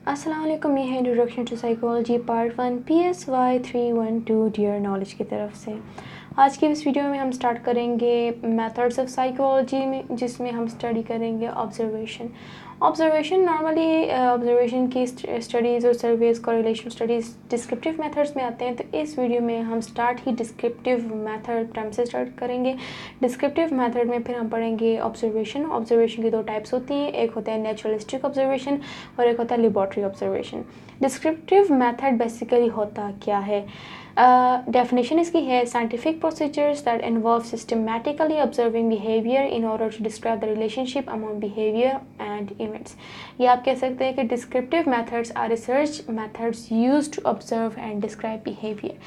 अस्सलाम वालेकुम, ये है introduction to psychology part 1 PSY 312 dear knowledge की तरफ से। आज की इस वीडियो में हम स्टार्ट करेंगे मेथड्स ऑफ साइकोलॉजी में, जिसमें हम स्टडी करेंगे ऑब्जर्वेशन। ऑब्जर्वेशन नॉर्मली ऑब्जर्वेशन की स्टडीज़ और surveys correlation studies descriptive methods में आते हैं। तो इस वीडियो में हम स्टार्ट ही डिस्क्रिप्टिव मेथड टर्म से स्टार्ट करेंगे। डिस्क्रिप्टिव मेथड में फिर हम पढ़ेंगे ऑब्जर्वेशन। ऑब्जर्वेशन की दो टाइप्स होती हैं, एक होता है नेचुरलिस्टिक ऑब्जर्वेशन और एक होता है laboratory observation. Descriptive method basically होता क्या है? डेफिनेशन इसकी है scientific procedures that involve systematically observing behaviour in order to describe the relationship among behaviour and events. ये आप कह सकते हैं कि descriptive methods are research methods used to observe and describe behaviour.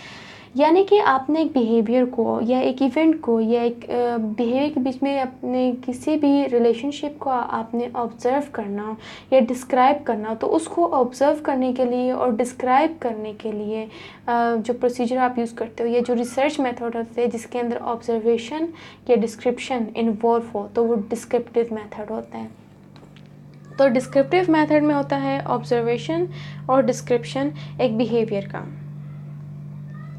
यानी कि आपने एक बिहेवियर को या एक इवेंट को या एक बिहेवियर के बीच में अपने किसी भी रिलेशनशिप को आपने ऑब्ज़र्व करना हो या डिस्क्राइब करना हो, तो उसको ऑब्ज़र्व करने के लिए और डिस्क्राइब करने के लिए जो प्रोसीजर आप यूज़ करते हो या जो रिसर्च मेथड होते हैं जिसके अंदर ऑब्जर्वेशन या डिस्क्रिप्शन इन्वॉल्व हो, तो वो डिस्क्रिप्टिव मेथड होता है। तो डिस्क्रिप्टिव मेथड में होता है ऑब्जर्वेशन और डिस्क्रिप्शन एक बिहेवियर का।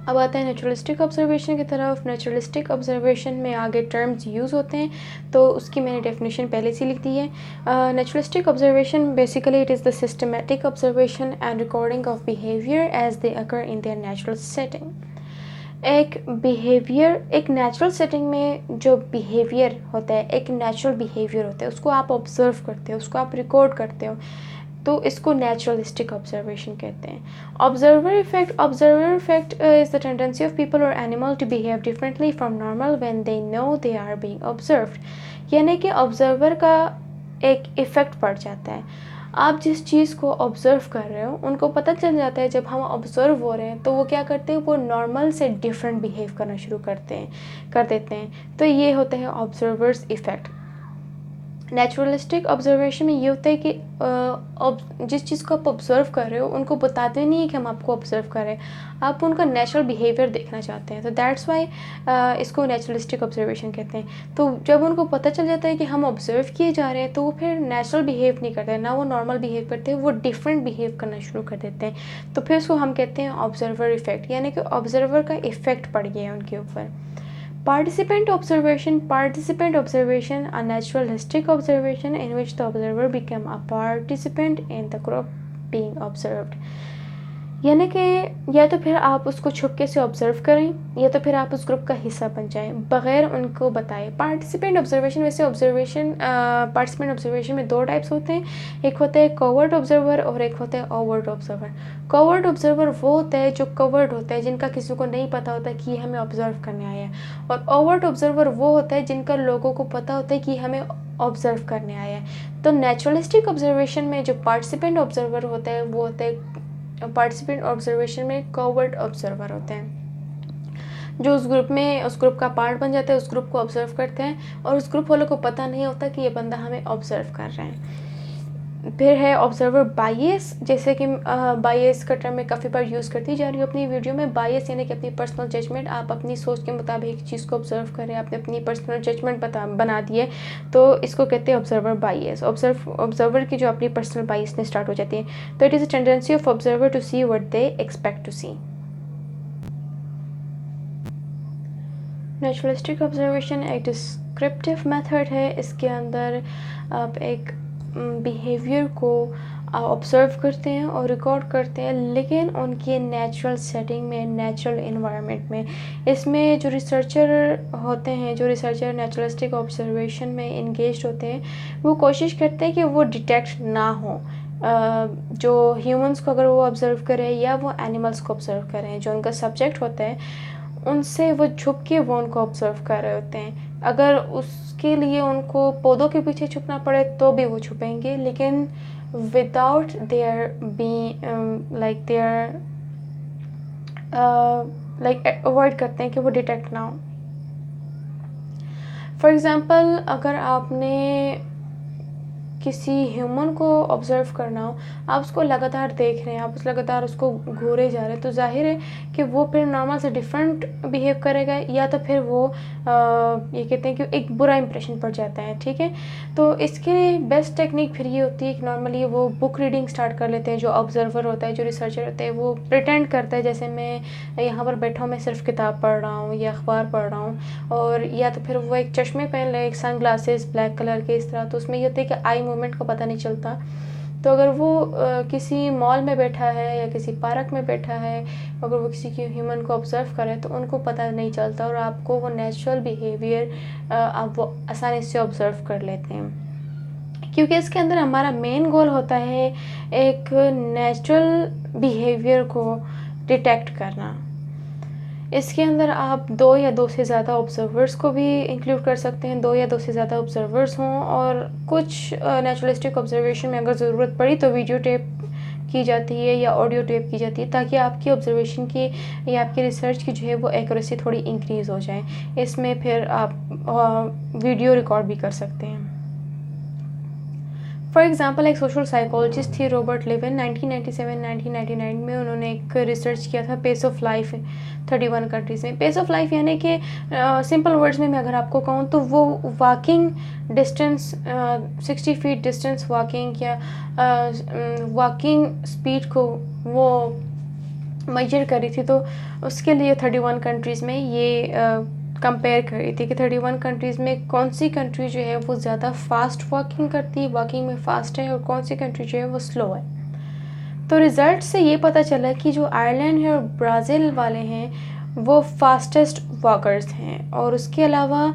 अब आता है नेचुरलिस्टिक ऑब्जर्वेशन की तरफ। नेचुरलिस्टिक ऑब्जर्वेशन में आगे टर्म्स यूज़ होते हैं, तो उसकी मैंने डेफिनेशन पहले से लिख दी है। Naturalistic observation basically it is the systematic observation and recording of behaviour as they occur in their natural setting. एक बिहेवियर एक नेचुरल सेटिंग में जो बिहेवियर होता है, एक नेचुरल बिहेवियर होता है, उसको आप ऑब्जर्व करते हो, उसको आप रिकॉर्ड करते हो, तो इसको नेचुरलिस्टिक ऑब्जर्वेशन कहते हैं। Observer effect is the tendency of people और animal to behave differently from normal when they know they are being observed. यानी कि ऑब्जर्वर का एक इफ़ेक्ट पड़ जाता है। आप जिस चीज़ को ऑब्ज़र्व कर रहे हो उनको पता चल जाता है, जब हम ऑब्ज़र्व हो रहे हैं तो वो क्या करते हैं, वो नॉर्मल से डिफरेंट बिहेव करना शुरू कर देते हैं। तो ये होता है ऑब्जर्वर्स इफ़ेक्ट। नेचुरलिस्टिक ऑब्जर्वेशन में ये होता है कि जिस चीज़ को आप ऑब्ज़र्व कर रहे हो उनको बताते नहीं है कि हम आपको ऑब्ज़र्व कर रहे हैं, आप उनका नेचुरल बिहेवियर देखना चाहते हैं। तो दैट्स वाई इसको नेचुरलिस्टिक ऑब्जर्वेशन कहते हैं। तो जब उनको पता चल जाता है कि हम ऑब्ज़र्व किए जा रहे हैं, तो वो फिर नेचुरल बिहेव नहीं करते, ना वो नॉर्मल बिहेव करते हैं, वो डिफरेंट बिहेव करना शुरू कर देते हैं। तो फिर उसको हम कहते हैं ऑब्जर्वर इफ़ेक्ट, यानी कि ऑब्जर्वर का इफ़ेक्ट पड़ गया है उनके ऊपर। Participant observation, a naturalistic observation in which the observer become a participant in the group being observed। यानी कि या तो फिर आप उसको छुपके से ऑब्ज़र्व करें या तो फिर आप उस ग्रुप का हिस्सा बन जाएं बग़ैर उनको बताए। पार्टिसिपेंट ऑब्जर्वेशन पार्टिसिपेंट ऑब्जर्वेशन में दो टाइप्स होते हैं, एक होता है कवर्ट ऑब्जर्वर और एक होता है ओवर्ट ऑब्जर्वर। कवर्ट ऑब्जर्वर वो होता है जो कवर्ट होता है, जिनका किसी को नहीं पता होता कि हमें ऑब्ज़र्व करने आया है, और ओवर्ट ऑब्जर्वर वो होता है जिनका लोगों को पता होता है कि हमें ऑब्ज़र्व करने आया है। तो नेचुरलिस्टिक ऑब्जर्वेशन में जो पार्टिसिपेंट ऑब्जर्वर होता है वो होता है पार्टिसिपेंट ऑब्जर्वेशन में कवर्ट ऑब्जर्वर होते हैं, जो उस ग्रुप का पार्ट बन जाता है, उस ग्रुप को ऑब्जर्व करते हैं और उस ग्रुप वालों को पता नहीं होता कि ये बंदा हमें ऑब्जर्व कर रहे हैं। फिर है ऑब्जर्वर बायस, जैसे कि बायस का टर्म मैं काफ़ी बार यूज़ करती जा रही हूँ अपनी वीडियो में। बायस यानी कि अपनी पर्सनल जजमेंट, आप अपनी सोच के मुताबिक एक चीज़ को ऑब्जर्व करें, आपने अपनी पर्सनल जजमेंट बना दी है, तो इसको कहते हैं ऑब्जर्वर बायस। ऑब्जर्वर की जो अपनी पर्सनल बायस ने स्टार्ट हो जाती है। तो it is a tendency of observer to see what they expect to see. Naturalistic observation एक डिस्क्रिप्टिव मेथड है। इसके अंदर आप एक बिहेवियर को ऑब्ज़र्व करते हैं और रिकॉर्ड करते हैं, लेकिन उनकी नेचुरल सेटिंग में, नेचुरल इन्वायरमेंट में। इसमें जो रिसर्चर होते हैं, जो रिसर्चर नेचुरलिस्टिक ऑब्जर्वेशन में इंगेज होते हैं, वो कोशिश करते हैं कि वो डिटेक्ट ना हो। जो ह्यूमंस को अगर वो ऑब्ज़र्व करें या वो एनिमल्स को ऑब्ज़र्व करें, जो उनका सब्जेक्ट होता है उनसे वो छुप के वो उनको ऑब्ज़र्व कर रहे होते हैं। अगर उसके लिए उनको पौधों के पीछे छुपना पड़े तो भी वो छुपेंगे, लेकिन without there be like avoid करते हैं कि वो डिटेक्ट ना हो। फॉर एग्ज़ाम्पल, अगर आपने किसी ह्यूमन को ऑब्ज़र्व करना हो, आप उसको लगातार देख रहे हैं, आप लगातार उसको घूरे जा रहे हैं, तो ज़ाहिर है कि वो फिर नॉर्मल से डिफरेंट बिहेव करेगा, या तो फिर वो ये कहते हैं कि एक बुरा इंप्रेशन पड़ जाता है। ठीक है, तो इसके लिए बेस्ट टेक्निक फिर ये होती है कि नॉर्मली वो बुक रीडिंग स्टार्ट कर लेते हैं। जो ऑब्जर्वर होता है, जो रिसर्चर होता है, वो प्रिटेंड करता है जैसे मैं यहाँ पर बैठा हूँ, मैं सिर्फ किताब पढ़ रहा हूँ या अखबार पढ़ रहा हूँ, और या तो फिर वो एक चश्मे पहन ले, एक सन ग्लासेस ब्लैक कलर के, इस तरह। तो उसमें ये होता है कि आई मूवमेंट का पता नहीं चलता। तो अगर वो किसी मॉल में बैठा है या किसी पार्क में बैठा है, अगर वो किसी की ह्यूमन को ऑब्ज़र्व करे तो उनको पता नहीं चलता, और आपको वो नेचुरल बिहेवियर आप वो आसानी से ऑब्ज़र्व कर लेते हैं, क्योंकि इसके अंदर हमारा मेन गोल होता है एक नेचुरल बिहेवियर को डिटेक्ट करना। इसके अंदर आप 2 या 2 से ज़्यादा ऑब्जर्वर्स को भी इंक्लूड कर सकते हैं, 2 या 2 से ज़्यादा ऑब्जर्वर्स हों, और कुछ नेचुरलिस्टिक ऑब्जर्वेशन में अगर ज़रूरत पड़ी तो वीडियो टेप की जाती है या ऑडियो टेप की जाती है, ताकि आपकी ऑब्जर्वेशन की या आपकी रिसर्च की जो है वो एक्यूरेसी थोड़ी इंक्रीज़ हो जाए। इसमें फिर आप वीडियो रिकॉर्ड भी कर सकते हैं। फॉर एग्ज़ाम्पल एक सोशल साइकोलॉजिस्ट थी रॉबर्ट लेविन, 1997-1999 में उन्होंने एक रिसर्च किया था पेस ऑफ लाइफ 31 कंट्रीज़ में। पेस ऑफ लाइफ यानी कि सिंपल वर्ड्स में मैं अगर आपको कहूँ तो वो walking distance 60 feet distance walking या वॉकिंग स्पीड को वो मेजर करी थी। तो उसके लिए 31 कंट्रीज़ में ये कंपेयर कर रही थी कि 31 कंट्रीज़ में कौन सी कंट्री जो है वो ज़्यादा फास्ट वॉकिंग करती है, वॉकिंग में फ़ास्ट है, और कौन सी कंट्री जो है वो स्लो है। तो रिज़ल्ट से ये पता चला कि जो आयरलैंड है और ब्राज़ील वाले हैं वो फास्टेस्ट वॉकर्स हैं, और उसके अलावा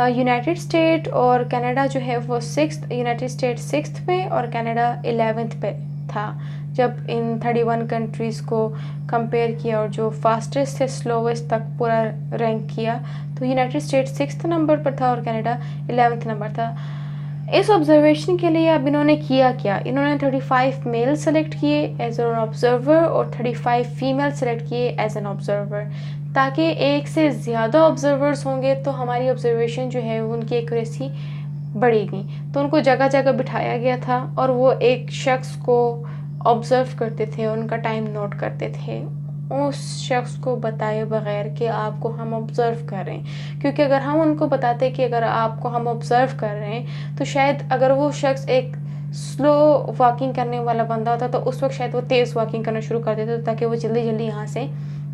यूनाइटेड स्टेट और कनाडा जो है वो यूनाइटेड स्टेट 6th पे और कनाडा 11th पे था जब इन 31 कंट्रीज़ को कंपेयर किया, और जो फास्टेस्ट से स्लोवेस्ट तक पूरा रैंक किया तो यूनाइटेड स्टेट 6th नंबर पर था और कनाडा 11th नंबर था। इस ऑब्जर्वेशन के लिए अब इन्होंने किया क्या, इन्होंने 35 मेल सेलेक्ट किए एज एन ऑब्जर्वर और 35 फीमेल सेलेक्ट किए एज एन ऑब्जर्वर, ताकि एक से ज़्यादा ऑब्जर्वर्स होंगे तो हमारी ऑब्जर्वेशन जो है उनकी एक्यूरेसी बढ़ेगी। तो उनको जगह जगह बिठाया गया था और वो एक शख्स को ऑब्ज़र्व करते थे, उनका टाइम नोट करते थे, उस शख्स को बताए बगैर कि आपको हम ऑब्ज़र्व कर रहे हैं। क्योंकि अगर हम उनको बताते कि अगर आपको हम ऑब्ज़र्व कर रहे हैं, तो शायद अगर वो शख्स एक स्लो वॉकिंग करने वाला बंदा होता तो उस वक्त शायद वो तेज़ वॉकिंग करना शुरू कर देता ताकि वो जल्दी जल्दी यहाँ से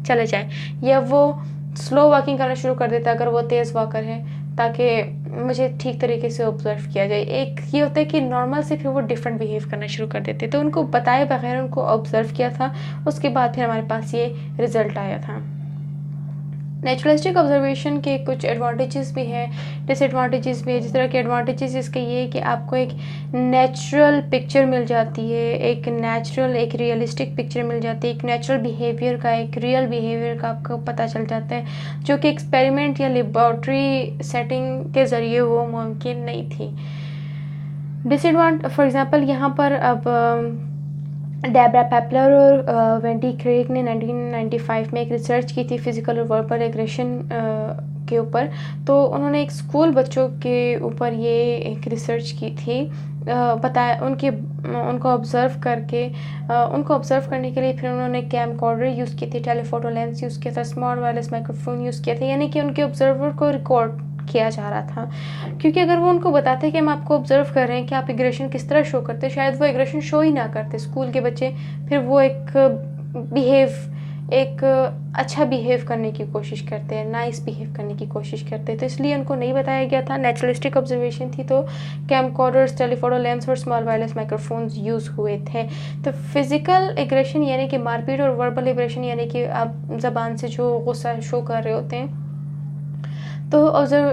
चले जाए, या वो स्लो वॉकिंग करना शुरू कर देता अगर वो तेज़ वॉकर है, ताकि मुझे ठीक तरीके से ऑब्ज़र्व किया जाए। एक ये होता है कि नॉर्मल से फिर वो डिफरेंट बिहेव करना शुरू कर देते, तो उनको बताए बगैर उनको ऑब्ज़र्व किया था, उसके बाद फिर हमारे पास ये रिज़ल्ट आया था। नेचुरलिस्टिक ऑब्जर्वेशन के कुछ एडवांटेजेस भी हैं, डिसएडवांटेजेस भी है। जिस तरह के एडवांटेजेस इसके ये है कि आपको एक नेचुरल पिक्चर मिल जाती है, एक नेचुरल एक रियलिस्टिक पिक्चर मिल जाती है, एक नेचुरल बिहेवियर का, एक रियल बिहेवियर का आपको पता चल जाता है, जो कि एक्सपेरिमेंट या लेबॉर्ट्री सेटिंग के ज़रिए वो मुमकिन नहीं थी। फॉर एग्ज़ाम्पल यहाँ पर अब डेब्रा पेपलर और वेंडी क्रेग ने 1995 में एक रिसर्च की थी फिज़िकल और वर्बल एग्रेशन के ऊपर। तो उन्होंने एक स्कूल बच्चों के ऊपर ये एक रिसर्च की थी, बताया उनको ऑब्ज़र्व करने के लिए फिर उन्होंने कैमकॉर्डर यूज़ किए थे, टेलीफोटो लेंस यूज़ किया था, स्मॉल वायरलेस माइक्रोफोन यूज़ किया था, यानी कि उनके ऑब्ज़र्वर को रिकॉर्ड किया जा रहा था। क्योंकि अगर वो उनको बताते कि हम आपको ऑब्ज़र्व कर रहे हैं कि आप एग्रेशन किस तरह शो करते, शायद वो एग्रेशन शो ही ना करते स्कूल के बच्चे, फिर वो एक अच्छा बिहेव करने की कोशिश करते हैं, नाइस बिहेव करने की कोशिश करते हैं। तो इसलिए उनको नहीं बताया गया था, नेचुरलिस्टिक ऑब्जर्वेशन थी, तो कैमकॉर्डर्स, टेलीफोटो लेंस और स्मॉल वायरलेस माइक्रोफोन्स यूज़ हुए थे। तो फिज़िकल एग्रेशन यानी कि मारपीट और वर्बल एग्रेशन यानी कि आप ज़बान से जो गुस्सा शो कर रहे होते हैं। तो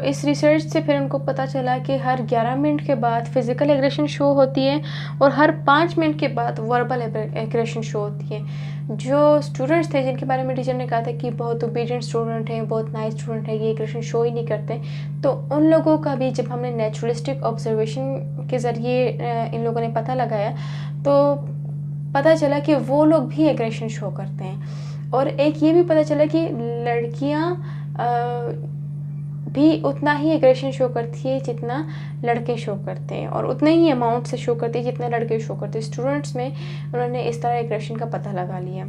इस रिसर्च से फिर उनको पता चला कि हर 11 मिनट के बाद फ़िज़िकल एग्रेशन शो होती है और हर 5 मिनट के बाद वर्बल एग्रेशन शो होती है। जो स्टूडेंट्स थे जिनके बारे में टीचर ने कहा था कि बहुत ओबीडिएंट स्टूडेंट हैं, बहुत नाइस स्टूडेंट है, ये एग्रेशन शो ही नहीं करते, तो उन लोगों का भी जब हमने नेचुरलिस्टिक ऑब्जर्वेशन के ज़रिए इन लोगों ने पता लगाया तो पता चला कि वो लोग भी एग्रेशन शो करते हैं। और एक ये भी पता चला कि लड़कियाँ भी उतना ही एग्रेशन शो करती है जितना लड़के शो करते हैं, और उतने ही अमाउंट से शो करती है जितने लड़के शो करते हैं। स्टूडेंट्स में उन्होंने इस तरह एग्रेशन का पता लगा लिया।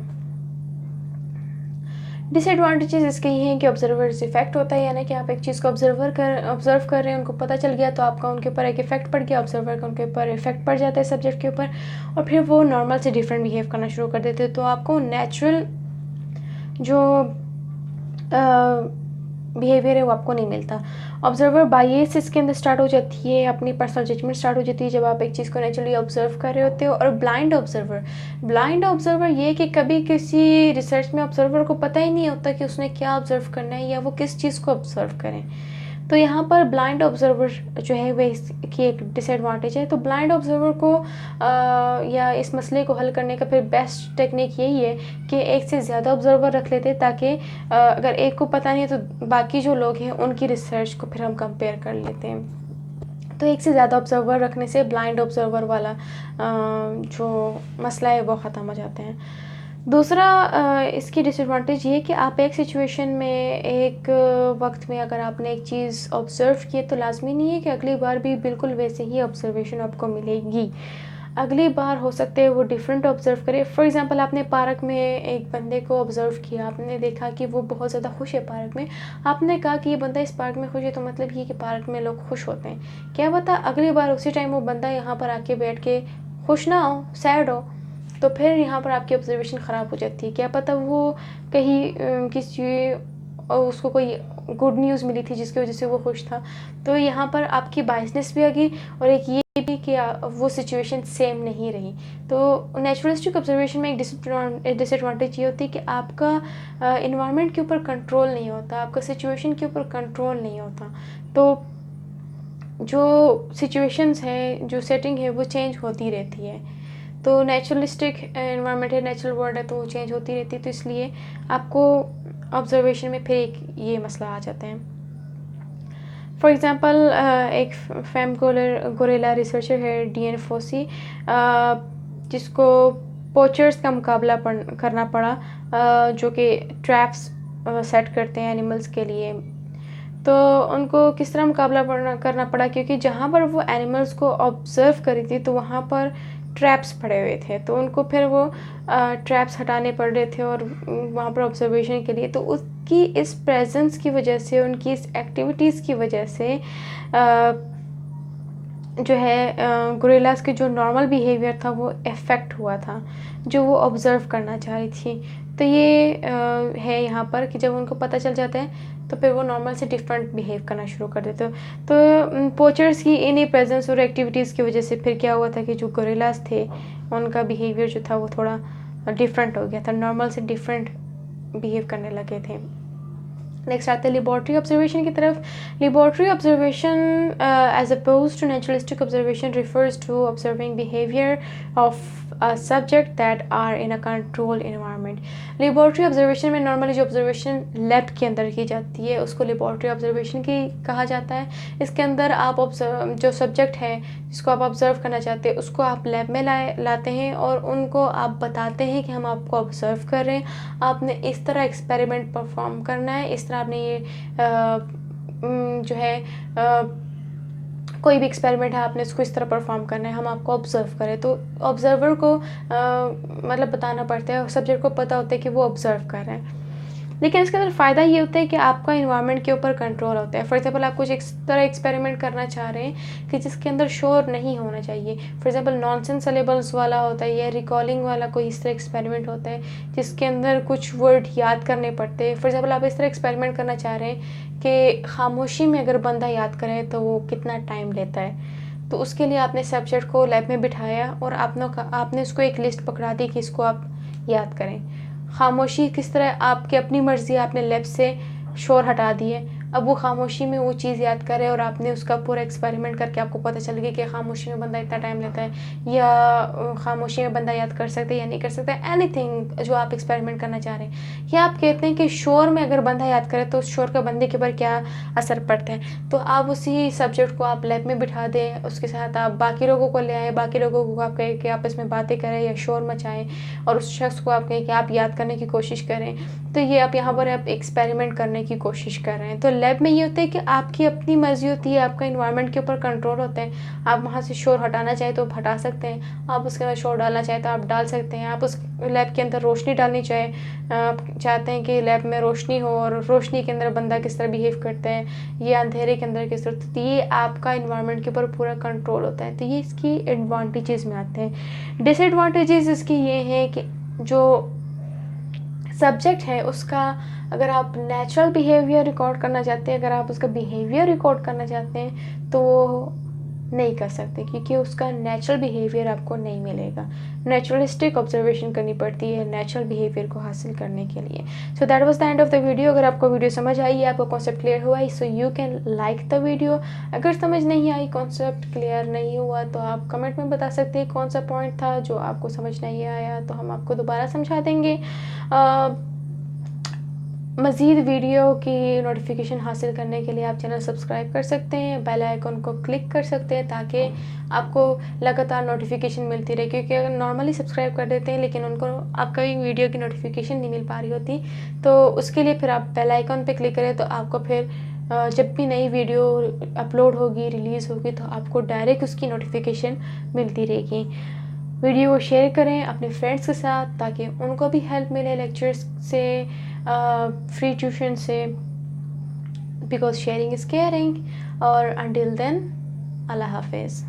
डिसएडवांटेजेस इसके ये हैं कि ऑब्जर्वर्स इफेक्ट होता है, यानी कि आप एक चीज़ को ऑब्जर्व कर रहे हैं, उनको पता चल गया तो आपका उनके ऊपर एक इफेक्ट पड़ गया, ऑब्जर्वर का उनके ऊपर इफेक्ट पड़ जाता है सब्जेक्ट के ऊपर, और फिर वो नॉर्मल से डिफरेंट बिहेव करना शुरू कर देते हैं। तो आपको नेचुरल जो बिहेवियर है वो आपको नहीं मिलता। ऑब्जर्वर बायस इसके अंदर स्टार्ट हो जाती है, अपनी पर्सनल जजमेंट स्टार्ट हो जाती है जब आप एक चीज़ को नेचुरली ऑब्जर्व कर रहे होते हो। और ब्लाइंड ऑब्जर्वर ये कि कभी किसी रिसर्च में ऑब्जर्वर को पता ही नहीं होता कि उसने क्या ऑब्जर्व करना है या वो किस चीज़ को ऑब्जर्व करें। तो यहाँ पर ब्लाइंड ऑब्जर्वर जो है वह इसकी एक डिसएडवांटेज है। तो ब्लाइंड ऑब्जर्वर को या इस मसले को हल करने का फिर बेस्ट टेक्निक यही है कि एक से ज़्यादा ऑब्जर्वर रख लेते ताकि अगर एक को पता नहीं है तो बाकी जो लोग हैं उनकी रिसर्च को फिर हम कंपेयर कर लेते हैं। तो एक से ज़्यादा ऑब्जर्वर रखने से ब्लाइंड ऑब्जर्वर वाला जो मसला है वो ख़त्म हो जाते हैं। दूसरा इसकी डिसएडवांटेज ये है कि आप एक सिचुएशन में एक वक्त में अगर आपने एक चीज़ ऑब्ज़र्व की तो लाजमी नहीं है कि अगली बार भी बिल्कुल वैसे ही ऑब्ज़र्वेशन आपको मिलेगी। अगली बार हो सकते है वो डिफरेंट ऑब्ज़र्व करे। फॉर एग्ज़ाम्पल आपने पार्क में एक बंदे को ऑब्ज़र्व किया, आपने देखा कि वो बहुत ज़्यादा खुश है पार्क में, आपने कहा कि ये बंदा इस पार्क में खुश है तो मतलब ये कि पार्क में लोग खुश होते हैं। क्या पता अगली बार उसी टाइम वो बंदा यहाँ पर आके बैठ के खुश ना हो, सैड हो, तो फिर यहाँ पर आपकी ऑब्जर्वेशन ख़राब हो जाती है। क्या पता वो कहीं किसी उसको कोई गुड न्यूज़ मिली थी जिसकी वजह से वो खुश था। तो यहाँ पर आपकी बायसनेस भी आ गई और एक ये भी कि वो सिचुएशन सेम नहीं रही। तो नेचुरलिस्टिक ऑब्जर्वेशन में एक डिसएडवांटेज ये होती है कि आपका इन्वायरमेंट के ऊपर कंट्रोल नहीं होता, आपका सिचुएशन के ऊपर कंट्रोल नहीं होता। तो जो सिचुएशंस है, जो सेटिंग है वो चेंज होती रहती है। तो नेचुरलिस्टिक एनवायरनमेंट है, नेचुरल वर्ल्ड है, तो वो चेंज होती रहती है। तो इसलिए आपको ऑब्जर्वेशन में फिर एक ये मसला आ जाते हैं। फॉर एग्ज़ाम्पल एक फेम गोरेला रिसर्चर है डीएन फोसी, जिसको पोचर्स का मुकाबला करना पड़ा, जो कि ट्रैप्स सेट करते हैं एनिमल्स के लिए। तो उनको किस तरह मुकाबला करना पड़ा, क्योंकि जहाँ पर वो एनिमल्स को ऑब्ज़र्व करी थी तो वहाँ पर ट्रैप्स पड़े हुए थे, तो उनको फिर वो ट्रैप्स हटाने पड़ रहे थे और वहाँ पर ऑब्जर्वेशन के लिए। तो उसकी इस प्रेजेंस की वजह से, उनकी इस एक्टिविटीज़ की वजह से जो है गोरिल्लास के जो नॉर्मल बिहेवियर था वो इफ़ेक्ट हुआ था, जो वो ऑब्ज़र्व करना चाह रही थी। तो ये है यहाँ पर कि जब उनको पता चल जाता है तो फिर वो नॉर्मल से डिफरेंट बिहेव करना शुरू कर देते। तो पोचर्स की इन्हीं प्रेजेंस और एक्टिविटीज़ की वजह से फिर क्या हुआ था कि जो गोरिल्लास थे उनका बिहेवियर जो था वो थोड़ा डिफरेंट हो गया था, नॉर्मल से डिफरेंट बिहेव करने लगे थे। नेक्स्ट आते हैं लेबॉर्ट्री ऑब्जर्वेशन की तरफ। Laboratory observation as opposed to naturalistic observation refers to observing behaviour of subject that are in a control environment. Laboratory observation में नॉर्मली जो ऑब्जर्वेशन लैब के अंदर की जाती है उसको लेबॉर्ट्री ऑब्जर्वेशन की कहा जाता है। इसके अंदर आप जो सब्जेक्ट है जिसको आप ऑब्जर्व करना चाहते हैं उसको आप लैब में लाते हैं और उनको आप बताते हैं कि हम आपको ऑब्जर्व कर रहे हैं, आपने इस तरह एक्सपेरिमेंट परफॉर्म करना है, इस तरह आपने ये जो है कोई भी एक्सपेरिमेंट है आपने इसको इस तरह परफॉर्म करना है, हम आपको ऑब्जर्व करें। तो ऑब्जर्वर को मतलब बताना पड़ता है, सब्जेक्ट को पता होता है कि वो ऑब्जर्व कर रहे हैं। लेकिन इसके अंदर फ़ायदा ये होता है कि आपका इन्वायरमेंट के ऊपर कंट्रोल होता है। फॉर एग्जांपल आप कुछ इस तरह एक्सपेरिमेंट करना चाह रहे हैं कि जिसके अंदर शोर नहीं होना चाहिए। फॉर एग्जांपल नॉनसेंस सिलेबल्स वाला होता है या रिकॉलिंग वाला कोई इस तरह एक्सपेरिमेंट होता है जिसके अंदर कुछ वर्ड याद करने पड़ते हैं। फॉर एग्जांपल आप इस तरह एक्सपेरिमेंट करना चाह रहे हैं कि खामोशी में अगर बंदा याद करे तो वो कितना टाइम लेता है। तो उसके लिए आपने सब्जेक्ट को लैब में बिठाया और आपने उसको एक लिस्ट पकड़ा दी कि इसको आप याद करें। खामोशी किस तरह आपकी अपनी मर्ज़ी, आपने लैब से शोर हटा दिए, अब वो खामोशी में वो चीज़ याद करे और आपने उसका पूरा एक्सपेरिमेंट करके आपको पता चल गया कि खामोशी में बंदा इतना टाइम लेता है या खामोशी में बंदा याद कर सकता है या नहीं कर सकता, एनीथिंग जो आप एक्सपेरिमेंट करना चाह रहे हैं। या आप कहते हैं कि शोर में अगर बंदा याद करे तो उस शोर का बंदे के ऊपर क्या असर पड़ता है। तो आप उसी सब्जेक्ट को आप लैब में बिठा दें, उसके साथ आप बाकी लोगों को ले आएँ, बाकी लोगों को आप कहें कि आपस में बातें करें या शोर मचाएँ और उस शख्स को आप कहें कि आप याद करने की कोशिश करें। तो ये आप यहाँ पर आप एक्सपेरिमेंट करने की कोशिश कर रहे हैं। तो लैब में ये होता है कि आपकी अपनी मर्ज़ी होती है, आपका इन्वायरमेंट के ऊपर कंट्रोल होता है। आप वहाँ से शोर हटाना चाहें तो आप हटा सकते हैं, आप उसके अंदर शोर डालना चाहें तो आप डाल सकते हैं। आप उस लैब के अंदर रोशनी डालनी चाहें, आप चाहते हैं कि लैब में रोशनी हो और रोशनी के अंदर बंदा किस तरह बिहेव करता है, ये अंधेरे के अंदर किस तरह, तो ये आपका इन्वायरमेंट के ऊपर पूरा कंट्रोल होता है। तो ये इसकी एडवांटेजेस में आते हैं। डिसएडवांटेजेस इसकी ये हैं कि जो सब्जेक्ट है उसका, अगर आप नेचुरल बिहेवियर रिकॉर्ड करना चाहते हैं, अगर आप उसका बिहेवियर रिकॉर्ड करना चाहते हैं तो नहीं कर सकते, क्योंकि उसका नेचुरल बिहेवियर आपको नहीं मिलेगा। नेचुरलिस्टिक ऑब्जर्वेशन करनी पड़ती है नेचुरल बिहेवियर को हासिल करने के लिए। So that was the end of the video. अगर आपको वीडियो समझ आई है, आपको कॉन्सेप्ट क्लियर हुआ है, so you can like the video. अगर समझ नहीं आई, कॉन्सेप्ट क्लियर नहीं हुआ, तो आप कमेंट में बता सकते हैं कौन सा पॉइंट था जो आपको समझ नहीं आया, तो हम आपको दोबारा समझा देंगे। मज़ीद वीडियो की नोटिफिकेशन हासिल करने के लिए आप चैनल सब्सक्राइब कर सकते हैं, बेल आइकन को क्लिक कर सकते हैं, ताकि आपको लगातार नोटिफिकेशन मिलती रहे। क्योंकि अगर नॉर्मली सब्सक्राइब कर देते हैं लेकिन उनको आपका वीडियो की नोटिफिकेशन नहीं मिल पा रही होती, तो उसके लिए फिर आप बेल आइकन पे क्लिक करें, तो आपको फिर जब भी नई वीडियो अपलोड होगी, रिलीज़ होगी, तो आपको डायरेक्ट उसकी नोटिफिकेशन मिलती रहेगी। वीडियो को शेयर करें अपने फ्रेंड्स के साथ, ताकि उनको भी हेल्प मिले लेक्चर्स से, फ्री ट्यूशन से, बिकॉज शेयरिंग इज़ केयरिंग। और अंटिल देन, अल्लाह हाफिज़।